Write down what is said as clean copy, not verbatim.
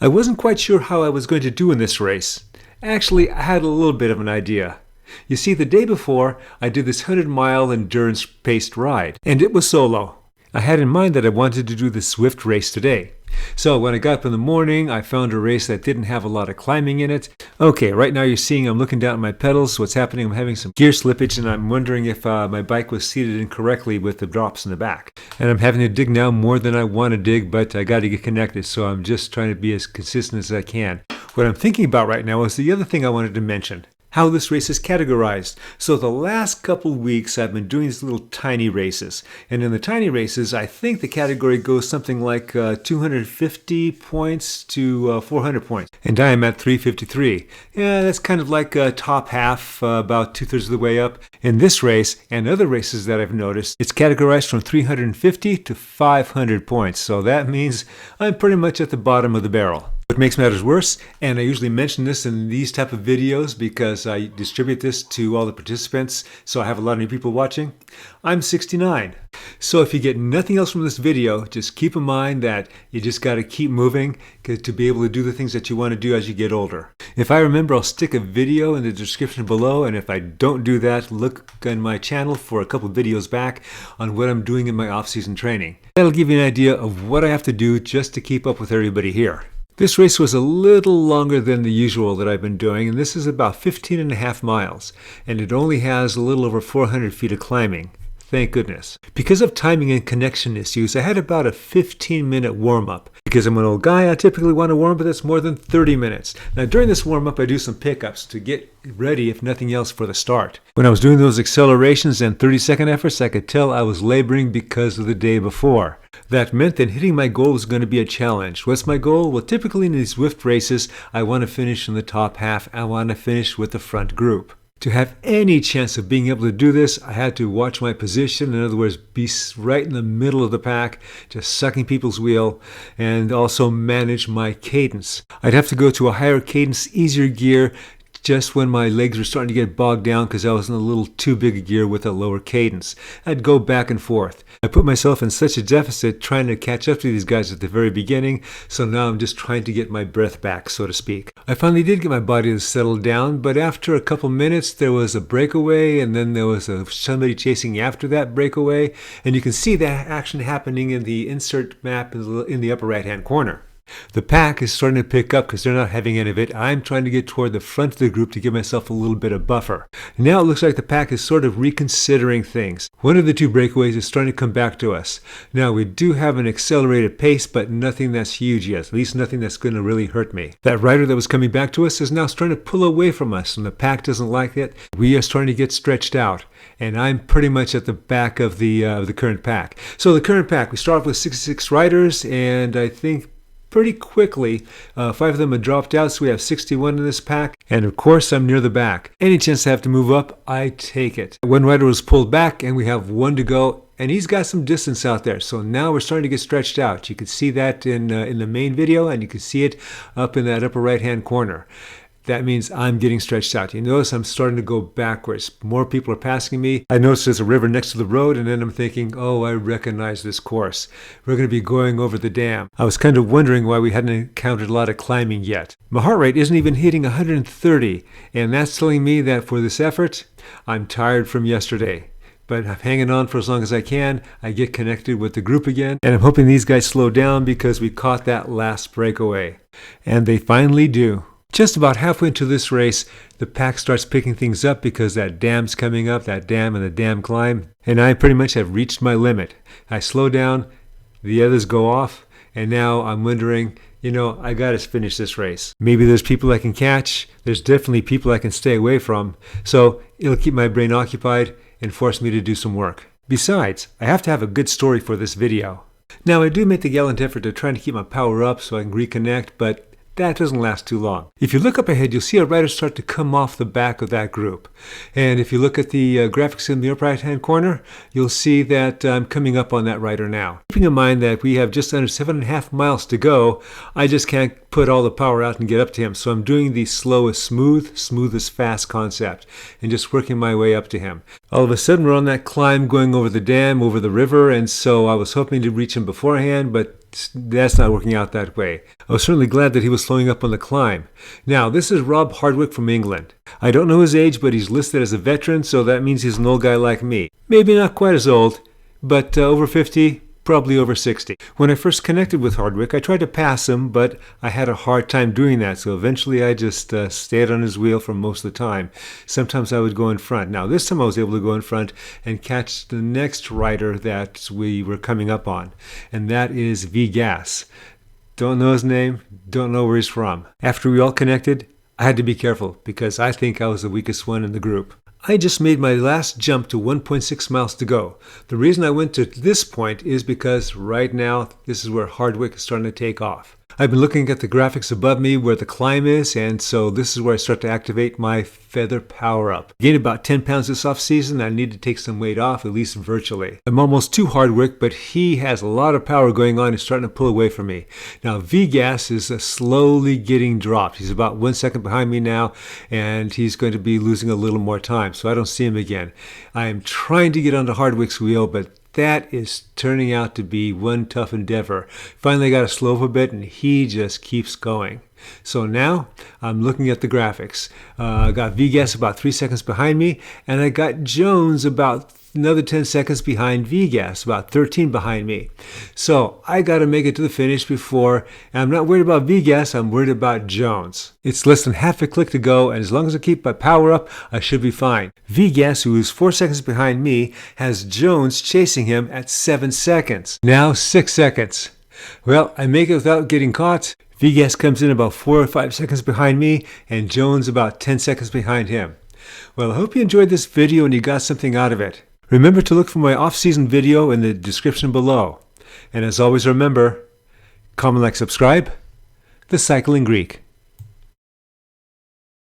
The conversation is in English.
I wasn't quite sure how I was going to do in this race. Actually, I had a little bit of an idea. You see, the day before, I did this 100-mile endurance-paced ride, and it was solo. I had in mind that I wanted to do the Zwift race today. So when I got up in the morning, I found a race that didn't have a lot of climbing in it. Okay, right now you're seeing I'm looking down at my pedals. What's happening, I'm having some gear slippage, and I'm wondering if my bike was seated incorrectly with the drops in the back. And I'm having to dig now more than I want to dig, but I got to get connected, so I'm just trying to be as consistent as I can. What I'm thinking about right now is the other thing I wanted to mention. How this race is categorized. So the last couple weeks I've been doing these little tiny races. And in the tiny races, I think the category goes something like 250 points to 400 points. And I am at 353. Yeah, that's kind of like top half, about 2/3 of the way up. In this race and other races that I've noticed, it's categorized from 350 to 500 points. So that means I'm pretty much at the bottom of the barrel. What makes matters worse, and I usually mention this in these type of videos because I distribute this to all the participants, so I have a lot of new people watching, I'm 69. So if you get nothing else from this video, just keep in mind that you just got to keep moving to be able to do the things that you want to do as you get older. If I remember, I'll stick a video in the description below, and if I don't do that, look on my channel for a couple of videos back on what I'm doing in my off-season training. That'll give you an idea of what I have to do just to keep up with everybody here. This race was a little longer than the usual that I've been doing, and this is about 15.5 miles, and it only has a little over 400 feet of climbing. Thank goodness. Because of timing and connection issues, I had about a 15-minute warm-up. Because I'm an old guy, I typically want to warm up that's more than 30 minutes. Now during this warm-up, I do some pickups to get ready, if nothing else, for the start. When I was doing those accelerations and 30-second efforts, I could tell I was laboring because of the day before. That meant that hitting my goal was going to be a challenge. What's my goal? Well, typically in these Zwift races, I want to finish in the top half. I want to finish with the front group. To have any chance of being able to do this, I had to watch my position. In other words, be right in the middle of the pack, just sucking people's wheel, and also manage my cadence. I'd have to go to a higher cadence, easier gear, just when my legs were starting to get bogged down because I was in a little too big a gear with a lower cadence. I'd go back and forth. I put myself in such a deficit trying to catch up to these guys at the very beginning, so now I'm just trying to get my breath back, so to speak. I finally did get my body to settle down, but after a couple minutes there was a breakaway, and then there was somebody chasing after that breakaway, and you can see that action happening in the insert map in the upper right hand corner. The pack is starting to pick up because they're not having any of it. I'm trying to get toward the front of the group to give myself a little bit of buffer. Now it looks like the pack is sort of reconsidering things. One of the two breakaways is starting to come back to us. Now we do have an accelerated pace, but nothing that's huge yet, at least nothing that's going to really hurt me. That rider that was coming back to us is now starting to pull away from us, and the pack doesn't like it. We are starting to get stretched out, and I'm pretty much at the back of the current pack. So the current pack, we start off with 66 riders, and I think pretty quickly, 5 of them have dropped out, so we have 61 in this pack, and of course I'm near the back. Any chance I have to move up, I take it. One rider was pulled back, and we have 1 to go, and he's got some distance out there, so now we're starting to get stretched out. You can see that in the main video, and you can see it up in that upper right hand corner. That means I'm getting stretched out. You notice I'm starting to go backwards. More people are passing me. I notice there's a river next to the road, and then I'm thinking, oh, I recognize this course. We're going to be going over the dam. I was kind of wondering why we hadn't encountered a lot of climbing yet. My heart rate isn't even hitting 130, and that's telling me that for this effort, I'm tired from yesterday. But I'm hanging on for as long as I can. I get connected with the group again, and I'm hoping these guys slow down because we caught that last breakaway. And they finally do. Just about halfway into this race, the pack starts picking things up because that dam's coming up, that dam and the dam climb, and I pretty much have reached my limit. I slow down, the others go off, and now I'm wondering, I got to finish this race. Maybe there's people I can catch. There's definitely people I can stay away from, so it'll keep my brain occupied and force me to do some work. Besides, I have to have a good story for this video. Now, I do make the gallant effort of trying to keep my power up so I can reconnect, but that doesn't last too long. If you look up ahead, you'll see a rider start to come off the back of that group. And if you look at the graphics in the upper right-hand corner, you'll see that I'm coming up on that rider now. Keeping in mind that we have just under 7.5 miles to go, I just can't put all the power out and get up to him. So I'm doing the slowest smooth, smoothest fast concept and just working my way up to him. All of a sudden, we're on that climb going over the dam, over the river, and so I was hoping to reach him beforehand, but that's not working out that way. I was certainly glad that he was slowing up on the climb. Now, this is Rob Hardwick from England. I don't know his age, but he's listed as a veteran, so that means he's an old guy like me. Maybe not quite as old, but over 50, probably over 60. When I first connected with Hardwick, I tried to pass him, but I had a hard time doing that, so eventually I just stayed on his wheel for most of the time. Sometimes I would go in front. Now, this time I was able to go in front and catch the next rider that we were coming up on, and that is V-Gas. Don't know his name, don't know where he's from. After we all connected, I had to be careful because I think I was the weakest one in the group. I just made my last jump to 1.6 miles to go. The reason I went to this point is because right now, this is where Hardwick is starting to take off. I've been looking at the graphics above me where the climb is, and so this is where I start to activate my feather power-up. I gained about 10 pounds this off-season. I need to take some weight off, at least virtually. I'm almost to Hardwick, but he has a lot of power going on and starting to pull away from me. Now, V-Gas is slowly getting dropped. He's about 1 second behind me now, and he's going to be losing a little more time, so I don't see him again. I am trying to get onto Hardwick's wheel, but that is turning out to be one tough endeavor. Finally, I got to slow up a bit, and he just keeps going. So now I'm looking at the graphics. I got V-Gas about 3 seconds behind me, and I got Jones about another 10 seconds behind V-Gas, about 13 behind me. So I got to make it to the finish before, and I'm not worried about V-Gas, I'm worried about Jones. It's less than half a click to go, and as long as I keep my power up, I should be fine. V-Gas, who is 4 seconds behind me, has Jones chasing him at 7 seconds. Now 6 seconds. Well, I make it without getting caught. V-Gas comes in about 4 or 5 seconds behind me, and Jones about 10 seconds behind him. Well, I hope you enjoyed this video and you got something out of it. Remember to look for my off-season video in the description below. And as always, remember, comment, like, subscribe. The Cycling Greek.